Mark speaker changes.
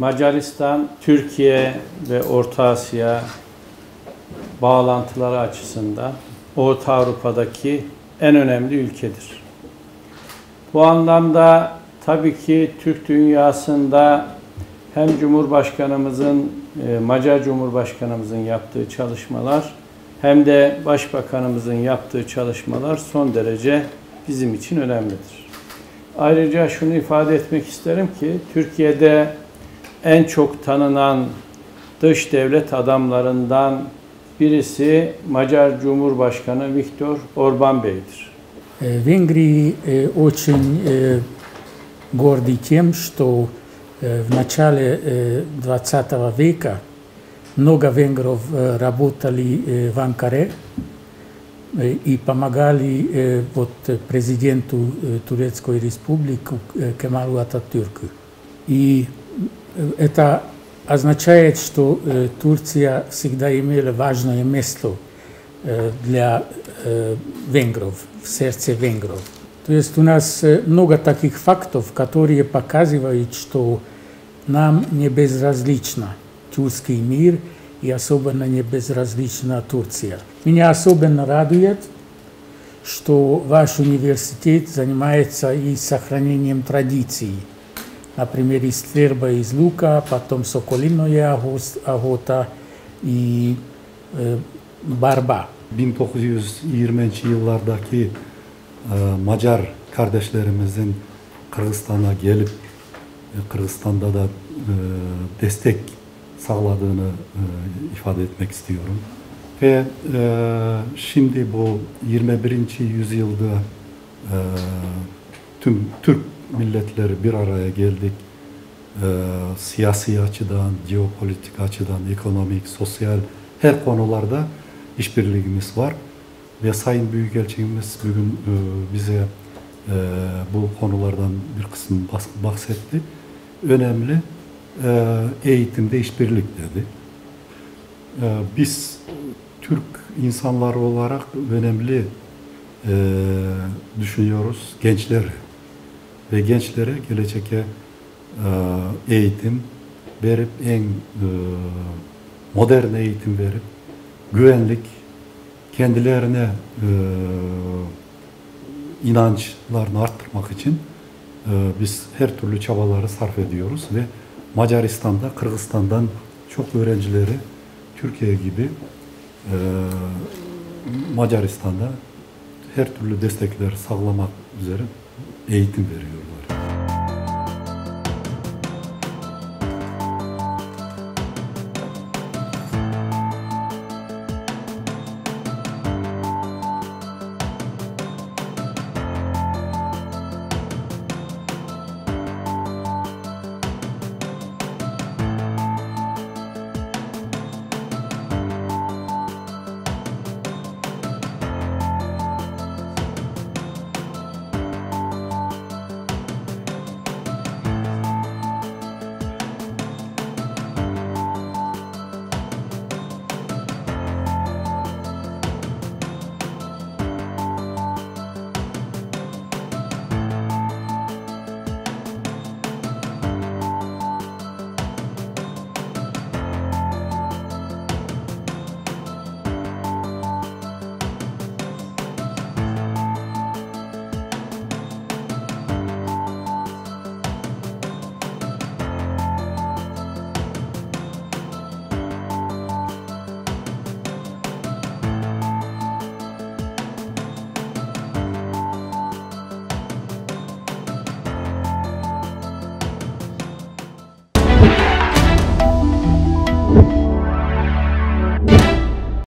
Speaker 1: Macaristan, Türkiye ve Orta Asya bağlantıları açısından Orta Avrupa'daki en önemli ülkedir. Bu anlamda tabii ki Türk dünyasında hem Cumhurbaşkanımızın, Macar Cumhurbaşkanımızın yaptığı çalışmalar hem de Başbakanımızın yaptığı çalışmalar son derece bizim için önemlidir. Ayrıca şunu ifade etmek isterim ki Türkiye'de en çok tanınan dış devlet adamlarından birisi Macar Cumhurbaşkanı Viktor Orban Bey'dir.
Speaker 2: Венгрии очень горды тем, что в начале XX века много венгров работали в Анкаре и помогали президенту Турецкой Республики Кемалу Ататюрку. И это означает, что Турция всегда имела важное место для венгров, в сердце венгров. То есть у нас много таких фактов, которые показывают, что нам не безразлично тюркский мир и особенно не безразлична Турция. Меня особенно радует, что ваш университет занимается и сохранением традиций. Например, стрельба из лука, потом соколиная охота и barba.
Speaker 3: 1920 yıllardaki Macar kardeşlerimizin Kırgızistan'a gelip Kırgızistan'da da destek sağladığını ifade etmek istiyorum. Ve şimdi bu 21. yüzyılda tüm Türk milletleri bir araya geldik. Siyasi açıdan, jeopolitik açıdan, ekonomik, sosyal her konularda işbirliğimiz var. Ve Sayın Büyükelçimiz bugün bize bu konulardan bir kısmı bahsetti. Önemli eğitimde işbirlik dedi. Biz Türk insanları olarak önemli düşünüyoruz gençleri ve gençlere gelecekte eğitim verip en modern eğitim verip güvenlik kendilerine inançlarını arttırmak için biz her türlü çabaları sarf ediyoruz ve Macaristan'da, Kırgızistan'dan çok öğrencileri Türkiye gibi Macaristan'da her türlü destekleri sağlamak üzere eğitim veriyorlar.